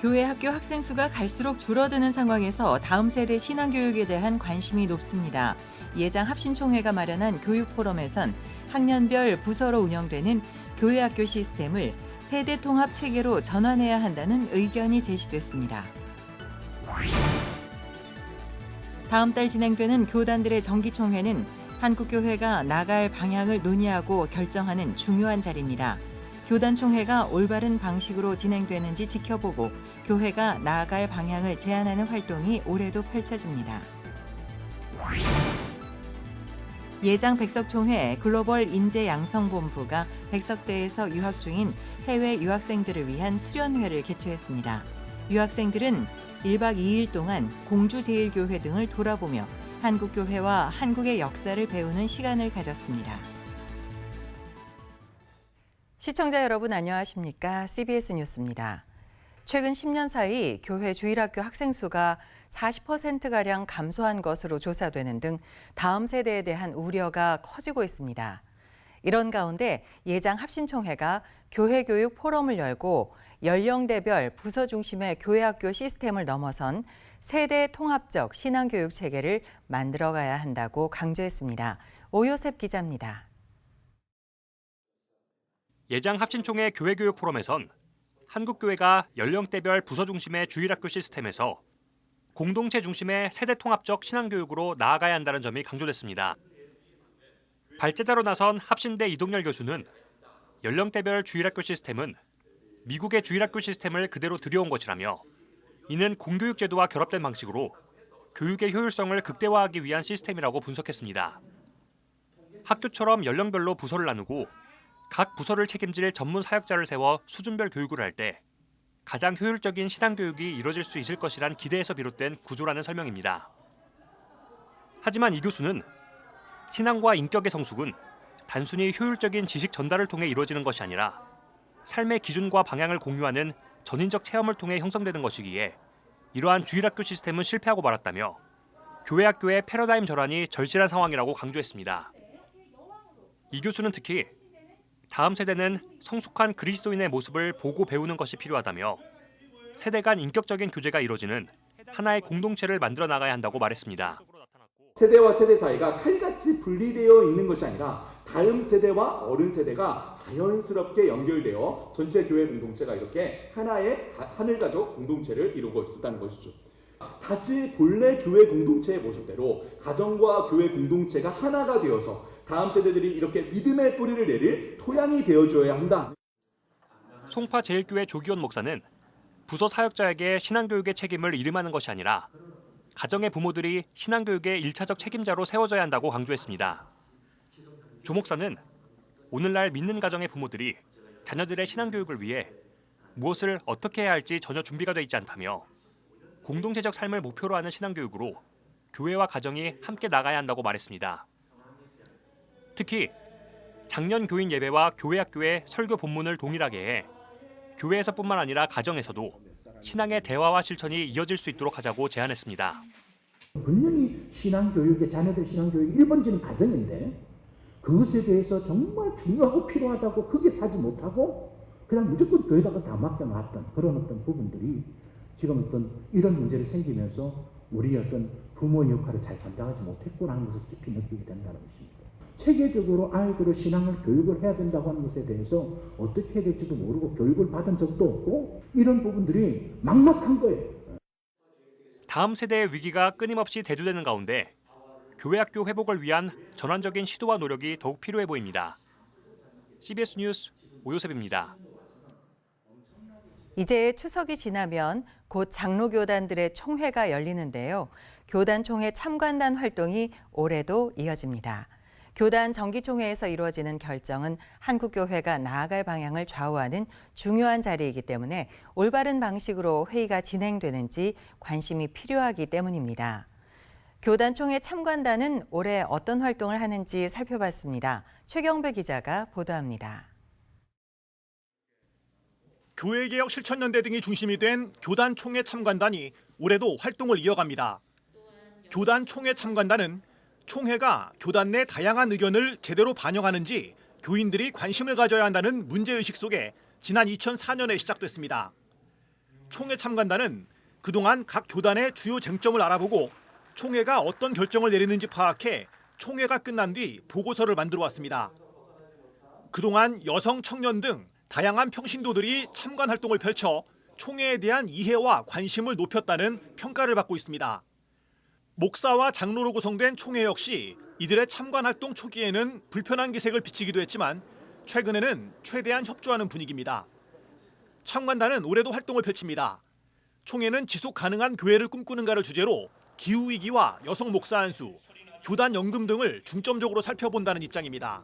교회 학교 학생 수가 갈수록 줄어드는 상황에서 다음 세대 신앙교육에 대한 관심이 높습니다. 예장 합신총회가 마련한 교육포럼에선 학년별 부서로 운영되는 교회 학교 시스템을 세대 통합 체계로 전환해야 한다는 의견이 제시됐습니다. 다음 달 진행되는 교단들의 정기총회는 한국교회가 나갈 방향을 논의하고 결정하는 중요한 자리입니다. 교단 총회가 올바른 방식으로 진행되는지 지켜보고 교회가 나아갈 방향을 제안하는 활동이 올해도 펼쳐집니다. 예장 백석총회 글로벌 인재 양성본부가 백석대에서 유학 중인 해외 유학생들을 위한 수련회를 개최했습니다. 유학생들은 1박 2일 동안 공주제일교회 등을 돌아보며 한국교회와 한국의 역사를 배우는 시간을 가졌습니다. 시청자 여러분 안녕하십니까? CBS 뉴스입니다. 최근 10년 사이 교회 주일학교 학생 수가 40%가량 감소한 것으로 조사되는 등 다음 세대에 대한 우려가 커지고 있습니다. 이런 가운데 예장 합신총회가 교회 교육 포럼을 열고 연령대별 부서 중심의 교회학교 시스템을 넘어선 세대 통합적 신앙교육 체계를 만들어가야 한다고 강조했습니다. 오요셉 기자입니다. 예장 합신총회 교회교육 포럼에선 한국교회가 연령대별 부서 중심의 주일학교 시스템에서 공동체 중심의 세대 통합적 신앙교육으로 나아가야 한다는 점이 강조됐습니다. 발제자로 나선 합신대 이동열 교수는 연령대별 주일학교 시스템은 미국의 주일학교 시스템을 그대로 들여온 것이라며 이는 공교육 제도와 결합된 방식으로 교육의 효율성을 극대화하기 위한 시스템이라고 분석했습니다. 학교처럼 연령별로 부서를 나누고 각 부서를 책임질 전문 사역자를 세워 수준별 교육을 할 때 가장 효율적인 신앙교육이 이뤄질 수 있을 것이란 기대에서 비롯된 구조라는 설명입니다. 하지만 이 교수는 신앙과 인격의 성숙은 단순히 효율적인 지식 전달을 통해 이루어지는 것이 아니라 삶의 기준과 방향을 공유하는 전인적 체험을 통해 형성되는 것이기에 이러한 주일학교 시스템은 실패하고 말았다며 교회 학교의 패러다임 전환이 절실한 상황이라고 강조했습니다. 이 교수는 특히 다음 세대는 성숙한 그리스도인의 모습을 보고 배우는 것이 필요하다며 세대 간 인격적인 교제가 이루어지는 하나의 공동체를 만들어 나가야 한다고 말했습니다. 세대와 세대 사이가 칼같이 분리되어 있는 것이 아니라 다음 세대와 어른 세대가 자연스럽게 연결되어 전체 교회 공동체가 이렇게 하나의 하늘가족 공동체를 이루고 있었다는 것이죠. 다시 본래 교회 공동체의 모습대로 가정과 교회 공동체가 하나가 되어서 다음 세대들이 이렇게 믿음의 뿌리를 내릴 토양이 되어줘야 한다. 송파 제일교회 조기원 목사는 부서 사역자에게 신앙교육의 책임을 이름하는 것이 아니라 가정의 부모들이 신앙교육의 1차적 책임자로 세워져야 한다고 강조했습니다. 조 목사는 오늘날 믿는 가정의 부모들이 자녀들의 신앙교육을 위해 무엇을 어떻게 해야 할지 전혀 준비가 돼 있지 않다며 공동체적 삶을 목표로 하는 신앙교육으로 교회와 가정이 함께 나가야 한다고 말했습니다. 특히 작년 교인 예배와 교회 학교의 설교 본문을 동일하게 해 교회에서뿐만 아니라 가정에서도 신앙의 대화와 실천이 이어질 수 있도록 하자고 제안했습니다. 분명히 신앙교육의 자녀들 신앙교육이 1번지는 가정인데 그것에 대해서 정말 중요하고 필요하다고 그게 사지 못하고 그냥 무조건 교회다가 다 맡겨놨던 그런 어떤 부분들이 지금 어떤 이런 문제를 생기면서 우리 어떤 부모 역할을 잘 감당하지 못했구나는 것을 깊이 느끼게 된다는 것입니다. 체계적으로 아이들의 신앙을 교육을 해야 된다고 하는 것에 대해서 어떻게 해야 될지도 모르고 교육을 받은 적도 없고 이런 부분들이 막막한 거예요. 다음 세대의 위기가 끊임없이 대두되는 가운데 교회 학교 회복을 위한 전환적인 시도와 노력이 더욱 필요해 보입니다. CBS 뉴스 오요셉입니다. 이제 추석이 지나면 곧 장로교단들의 총회가 열리는데요. 교단 총회 참관단 활동이 올해도 이어집니다. 교단 정기총회에서 이루어지는 결정은 한국교회가 나아갈 방향을 좌우하는 중요한 자리이기 때문에 올바른 방식으로 회의가 진행되는지 관심이 필요하기 때문입니다. 교단 총회 참관단은 올해 어떤 활동을 하는지 살펴봤습니다. 최경배 기자가 보도합니다. 교회개혁 실천연대 등이 중심이 된 교단 총회 참관단이 올해도 활동을 이어갑니다. 교단 총회 참관단은 총회가 교단 내 다양한 의견을 제대로 반영하는지 교인들이 관심을 가져야 한다는 문제의식 속에 지난 2004년에 시작됐습니다. 총회 참관단은 그동안 각 교단의 주요 쟁점을 알아보고 총회가 어떤 결정을 내리는지 파악해 총회가 끝난 뒤 보고서를 만들어 왔습니다. 그동안 여성, 청년 등 다양한 평신도들이 참관 활동을 펼쳐 총회에 대한 이해와 관심을 높였다는 평가를 받고 있습니다. 목사와 장로로 구성된 총회 역시 이들의 참관 활동 초기에는 불편한 기색을 비치기도 했지만 최근에는 최대한 협조하는 분위기입니다. 참관단은 올해도 활동을 펼칩니다. 총회는 지속 가능한 교회를 꿈꾸는가를 주제로 기후위기와 여성 목사 한수, 교단 연금 등을 중점적으로 살펴본다는 입장입니다.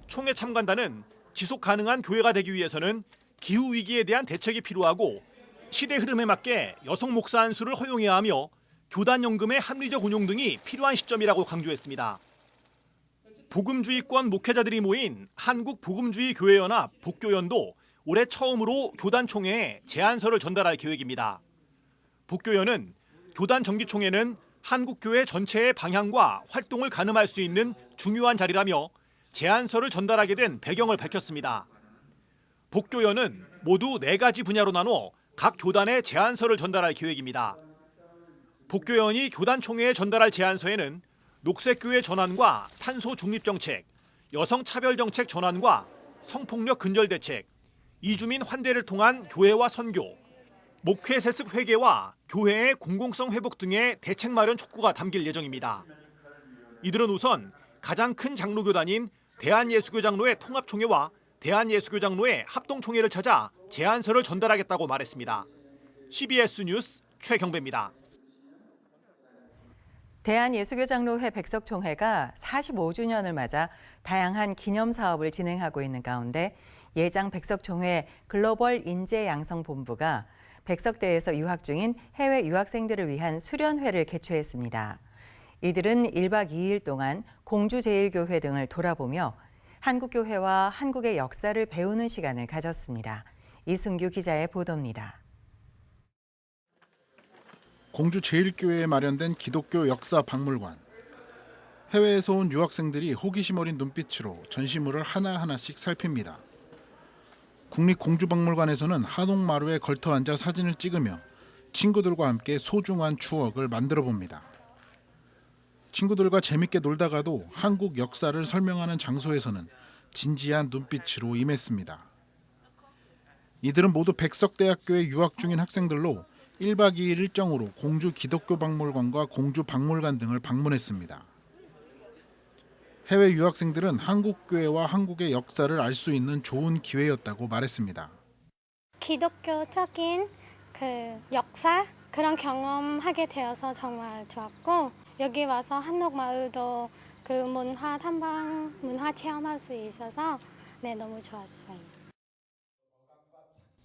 총회 참관단은 지속 가능한 교회가 되기 위해서는 기후위기에 대한 대책이 필요하고 시대 흐름에 맞게 여성 목사 한수를 허용해야 하며 교단 연금의 합리적 운용 등이 필요한 시점이라고 강조했습니다. 복음주의권 목회자들이 모인 한국복음주의교회연합 복교연도 올해 처음으로 교단 총회에 제안서를 전달할 계획입니다. 복교연은 교단 정기총회는 한국교회 전체의 방향과 활동을 가늠할 수 있는 중요한 자리라며 제안서를 전달하게 된 배경을 밝혔습니다. 복교연은 모두 4가지 분야로 나눠 각 교단에 제안서를 전달할 계획입니다. 복교연이 교단 총회에 전달할 제안서에는 녹색교회 전환과 탄소 중립 정책, 여성 차별 정책 전환과 성폭력 근절 대책, 이주민 환대를 통한 교회와 선교, 목회 세습 회개와 교회의 공공성 회복 등의 대책 마련 촉구가 담길 예정입니다. 이들은 우선 가장 큰 장로교단인 대한예수교장로회 통합총회와 대한예수교장로회 합동총회를 찾아 제안서를 전달하겠다고 말했습니다. CBS 뉴스 최경배입니다. 대한예수교장로회 백석총회가 45주년을 맞아 다양한 기념 사업을 진행하고 있는 가운데 예장 백석총회 글로벌 인재 양성본부가 백석대에서 유학 중인 해외 유학생들을 위한 수련회를 개최했습니다. 이들은 1박 2일 동안 공주제일교회 등을 돌아보며 한국교회와 한국의 역사를 배우는 시간을 가졌습니다. 이승규 기자의 보도입니다. 공주제일교회에 마련된 기독교 역사 박물관. 해외에서 온 유학생들이 호기심 어린 눈빛으로 전시물을 하나하나씩 살핍니다. 국립공주박물관에서는 한옥마루에 걸터 앉아 사진을 찍으며 친구들과 함께 소중한 추억을 만들어 봅니다. 친구들과 재밌게 놀다가도 한국 역사를 설명하는 장소에서는 진지한 눈빛으로 임했습니다. 이들은 모두 백석대학교에 유학 중인 학생들로 1박 2일 일정으로 공주 기독교박물관과 공주박물관 등을 방문했습니다. 해외 유학생들은 한국교회와 한국의 역사를 알 수 있는 좋은 기회였다고 말했습니다. 기독교적인 역사 그런 경험하게 되어서 정말 좋았고 여기 와서 한옥마을도 문화 탐방, 문화 체험할 수 있어서 너무 좋았어요.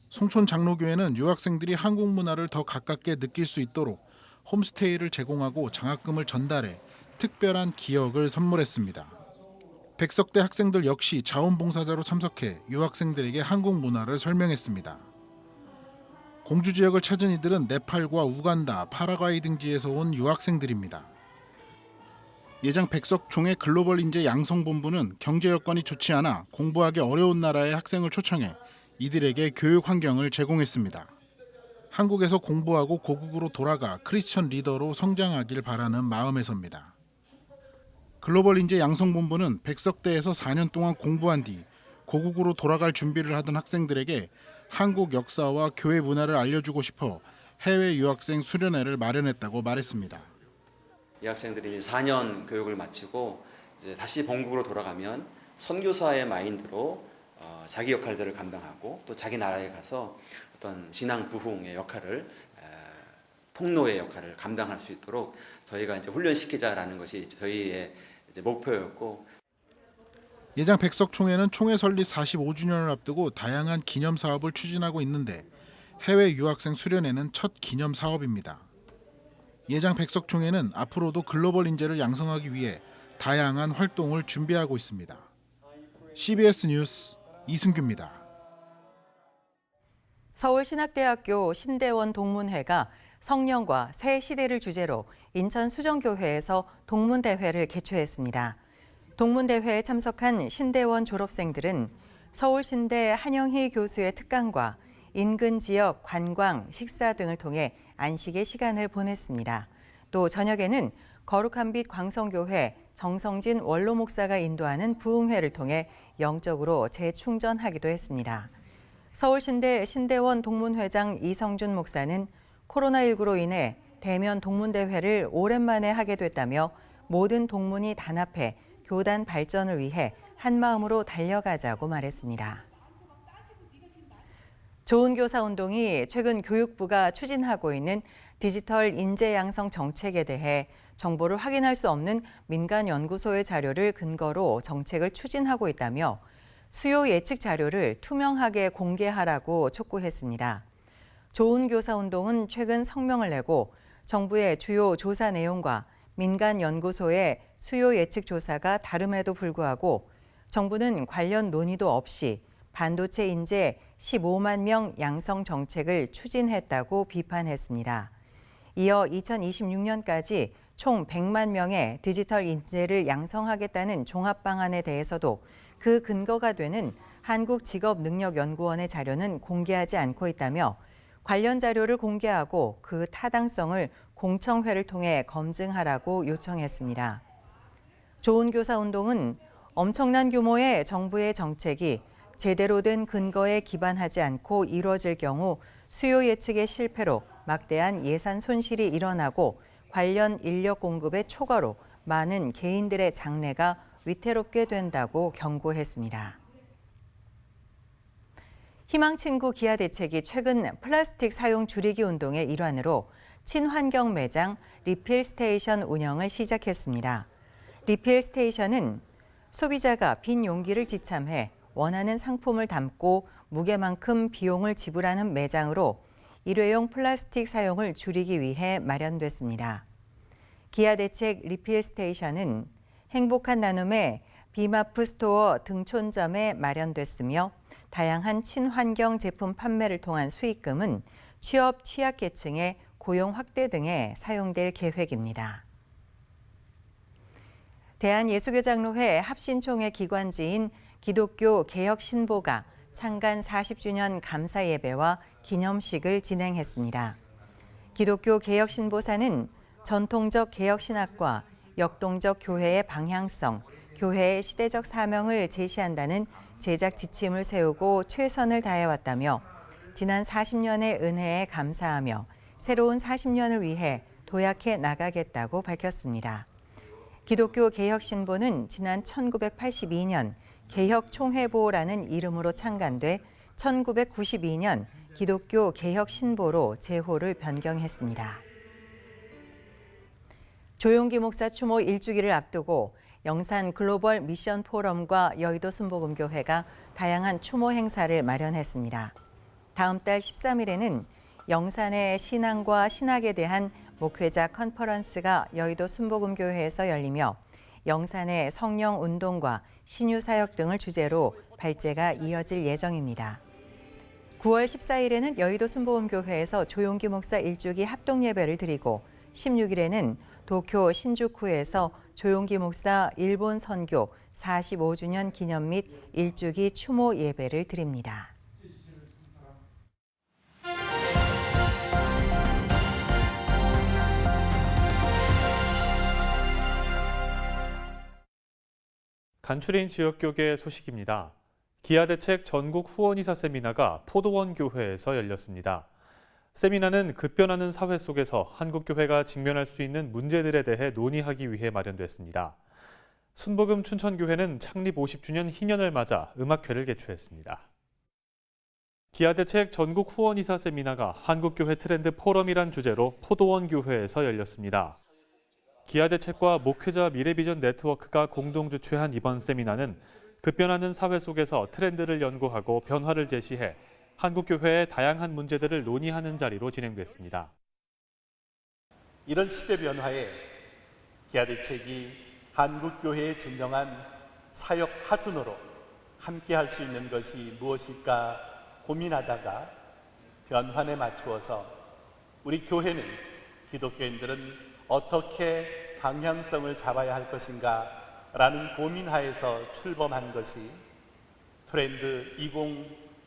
송촌 장로교회는 유학생들이 한국 문화를 더 가깝게 느낄 수 있도록 홈스테이를 제공하고 장학금을 전달해 특별한 기억을 선물했습니다. 백석대 학생들 역시 자원봉사자로 참석해 유학생들에게 한국 문화를 설명했습니다. 공주 지역을 찾은 이들은 네팔과 우간다, 파라과이 등지에서 온 유학생들입니다. 예장 백석총회 글로벌 인재 양성본부는 경제 여건이 좋지 않아 공부하기 어려운 나라의 학생을 초청해 이들에게 교육 환경을 제공했습니다. 한국에서 공부하고 고국으로 돌아가 크리스천 리더로 성장하길 바라는 마음에서입니다. 글로벌 인재 양성본부는 백석대에서 4년 동안 공부한 뒤 고국으로 돌아갈 준비를 하던 학생들에게 한국 역사와 교회 문화를 알려주고 싶어 해외 유학생 수련회를 마련했다고 말했습니다. 이 학생들이 4년 교육을 마치고 이제 다시 본국으로 돌아가면 선교사의 마인드로 자기 역할들을 감당하고 또 자기 나라에 가서 어떤 신앙 부흥의 역할을 통로의 역할을 감당할 수 있도록 저희가 이제 훈련시키자라는 것이 저희의 이제 목표였고. 예장 백석총회는 총회 설립 45주년을 앞두고 다양한 기념 사업을 추진하고 있는데 해외 유학생 수련회는 첫 기념 사업입니다. 예장 백석총회는 앞으로도 글로벌 인재를 양성하기 위해 다양한 활동을 준비하고 있습니다. CBS 뉴스 이승규입니다. 서울신학대학교 신대원 동문회가 성령과 새 시대를 주제로 인천 수정교회에서 동문대회를 개최했습니다. 동문대회에 참석한 신대원 졸업생들은 서울신대 한영희 교수의 특강과 인근 지역 관광, 식사 등을 통해 안식의 시간을 보냈습니다. 또 저녁에는 거룩한 빛 광성교회 정성진 원로 목사가 인도하는 부흥회를 통해 영적으로 재충전하기도 했습니다. 서울신대 신대원 동문회장 이성준 목사는 코로나19로 인해 대면 동문대회를 오랜만에 하게 됐다며 모든 동문이 단합해 교단 발전을 위해 한마음으로 달려가자고 말했습니다. 좋은 교사 운동이 최근 교육부가 추진하고 있는 디지털 인재 양성 정책에 대해 정보를 확인할 수 없는 민간 연구소의 자료를 근거로 정책을 추진하고 있다며 수요 예측 자료를 투명하게 공개하라고 촉구했습니다. 좋은 교사 운동은 최근 성명을 내고 정부의 주요 조사 내용과 민간 연구소의 수요 예측 조사가 다름에도 불구하고 정부는 관련 논의도 없이 반도체 인재 15만 명 양성 정책을 추진했다고 비판했습니다. 이어 2026년까지 총 100만 명의 디지털 인재를 양성하겠다는 종합 방안에 대해서도 그 근거가 되는 한국직업능력연구원의 자료는 공개하지 않고 있다며 관련 자료를 공개하고 그 타당성을 공청회를 통해 검증하라고 요청했습니다. 좋은 교사 운동은 엄청난 규모의 정부의 정책이 제대로 된 근거에 기반하지 않고 이루어질 경우 수요 예측의 실패로 막대한 예산 손실이 일어나고 관련 인력 공급의 초과로 많은 개인들의 장래가 위태롭게 된다고 경고했습니다. 희망친구 기아대책이 최근 플라스틱 사용 줄이기 운동의 일환으로 친환경 매장 리필 스테이션 운영을 시작했습니다. 리필 스테이션은 소비자가 빈 용기를 지참해 원하는 상품을 담고 무게만큼 비용을 지불하는 매장으로 일회용 플라스틱 사용을 줄이기 위해 마련됐습니다. 기아대책 리필 스테이션은 행복한 나눔의 비마프 스토어 등촌점에 마련됐으며 다양한 친환경 제품 판매를 통한 수익금은 취업 취약계층의 고용 확대 등에 사용될 계획입니다. 대한예수교장로회 합신총회 기관지인 기독교 개혁신보가 창간 40주년 감사 예배와 기념식을 진행했습니다. 기독교 개혁신보사는 전통적 개혁신학과 역동적 교회의 방향성, 교회의 시대적 사명을 제시한다는 제작 지침을 세우고 최선을 다해왔다며 지난 40년의 은혜에 감사하며 새로운 40년을 위해 도약해 나가겠다고 밝혔습니다. 기독교 개혁신보는 지난 1982년 개혁총회보라는 이름으로 창간돼 1992년 기독교 개혁신보로 제호를 변경했습니다. 조용기 목사 추모 1주기를 앞두고 영산 글로벌 미션 포럼과 여의도 순복음교회가 다양한 추모 행사를 마련했습니다. 다음 달 13일에는 영산의 신앙과 신학에 대한 목회자 컨퍼런스가 여의도 순복음교회에서 열리며 영산의 성령 운동과 신유 사역 등을 주제로 발제가 이어질 예정입니다. 9월 14일에는 여의도 순복음교회에서 조용기 목사 1주기 합동 예배를 드리고 16일에는 도쿄 신주쿠에서 조용기 목사 일본 선교 45주년 기념 및 1주기 추모 예배를 드립니다. 간추린 지역교계 소식입니다. 기아대책 전국 후원이사 세미나가 포도원 교회에서 열렸습니다. 세미나는 급변하는 사회 속에서 한국교회가 직면할 수 있는 문제들에 대해 논의하기 위해 마련됐습니다. 순복음 춘천교회는 창립 50주년 희년을 맞아 음악회를 개최했습니다. 기아대책 전국 후원이사 세미나가 한국교회 트렌드 포럼이란 주제로 포도원 교회에서 열렸습니다. 기아대책과 목회자 미래비전 네트워크가 공동 주최한 이번 세미나는 급변하는 사회 속에서 트렌드를 연구하고 변화를 제시해 한국교회의 다양한 문제들을 논의하는 자리로 진행됐습니다. 이런 시대 변화에 기아대책이 한국교회의 진정한 사역 파트너로 함께할 수 있는 것이 무엇일까 고민하다가 변환에 맞추어서 우리 교회는 기독교인들은 어떻게 방향성을 잡아야 할 것인가 라는 고민하에서 출범한 것이 트렌드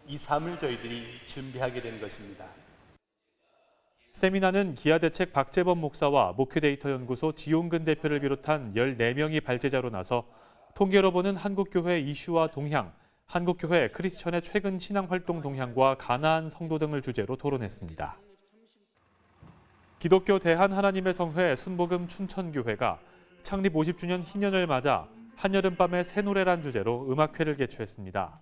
이 삶을 저희들이 준비하게 된 것입니다. 세미나는 기아대책 박재범 목사와 목회데이터연구소 지용근 대표를 비롯한 14명이 발제자로 나서 통계로 보는 한국교회 이슈와 동향, 한국교회 크리스천의 최근 신앙활동 동향과 가나안 성도 등을 주제로 토론했습니다. 기독교 대한하나님의 성회 순복음 춘천교회가 창립 50주년 희년을 맞아 한여름밤의 새 노래란 주제로 음악회를 개최했습니다.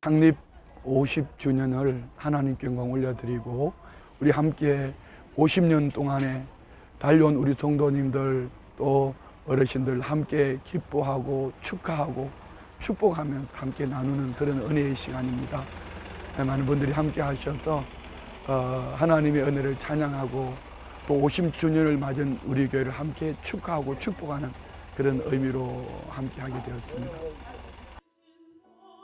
창립 50주년을 하나님께 영광 올려드리고 우리 함께 50년 동안에 달려온 우리 성도님들 또 어르신들 함께 기뻐하고 축하하고 축복하면서 함께 나누는 그런 은혜의 시간입니다. 많은 분들이 함께 하셔서 하나님의 은혜를 찬양하고 또 50주년을 맞은 우리 교회를 함께 축하하고 축복하는 그런 의미로 함께 하게 되었습니다.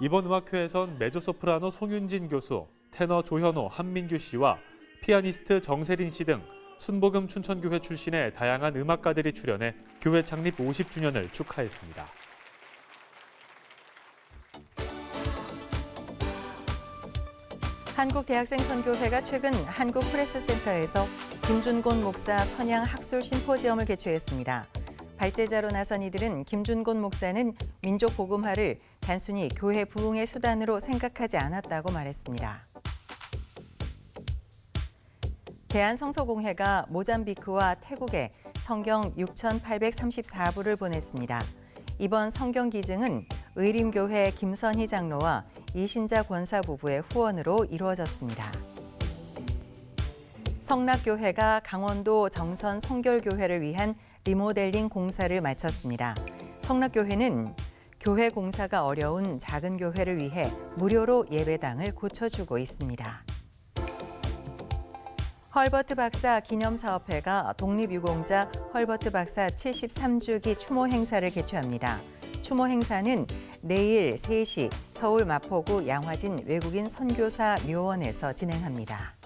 이번 음악회에선 메조소프라노 송윤진 교수, 테너 조현호, 한민규 씨와 피아니스트 정세린 씨 등 순복음 춘천교회 출신의 다양한 음악가들이 출연해 교회 창립 50주년을 축하했습니다. 한국대학생선교회가 최근 한국프레스센터에서 김준곤 목사 선양 학술 심포지엄을 개최했습니다. 발제자로 나선 이들은 김준곤 목사는 민족 복음화를 단순히 교회 부흥의 수단으로 생각하지 않았다고 말했습니다. 대한성서공회가 모잠비크와 태국에 성경 6,834부를 보냈습니다. 이번 성경 기증은 의림교회 김선희 장로와 이신자 권사 부부의 후원으로 이루어졌습니다. 성락교회가 강원도 정선 성결교회를 위한 리모델링 공사를 마쳤습니다. 성락교회는 교회 공사가 어려운 작은 교회를 위해 무료로 예배당을 고쳐주고 있습니다. 헐버트 박사 기념사업회가 독립유공자 헐버트 박사 73주기 추모 행사를 개최합니다. 추모 행사는 내일 3시 서울 마포구 양화진 외국인 선교사 묘원에서 진행합니다.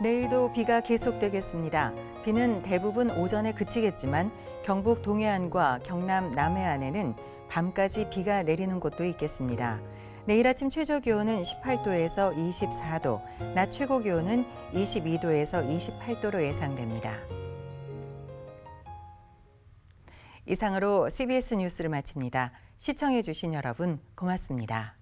내일도 비가 계속되겠습니다. 비는 대부분 오전에 그치겠지만 경북 동해안과 경남 남해안에는 밤까지 비가 내리는 곳도 있겠습니다. 내일 아침 최저 기온은 18도에서 24도, 낮 최고 기온은 22도에서 28도로 예상됩니다. 이상으로 CBS 뉴스를 마칩니다. 시청해 주신 여러분 고맙습니다.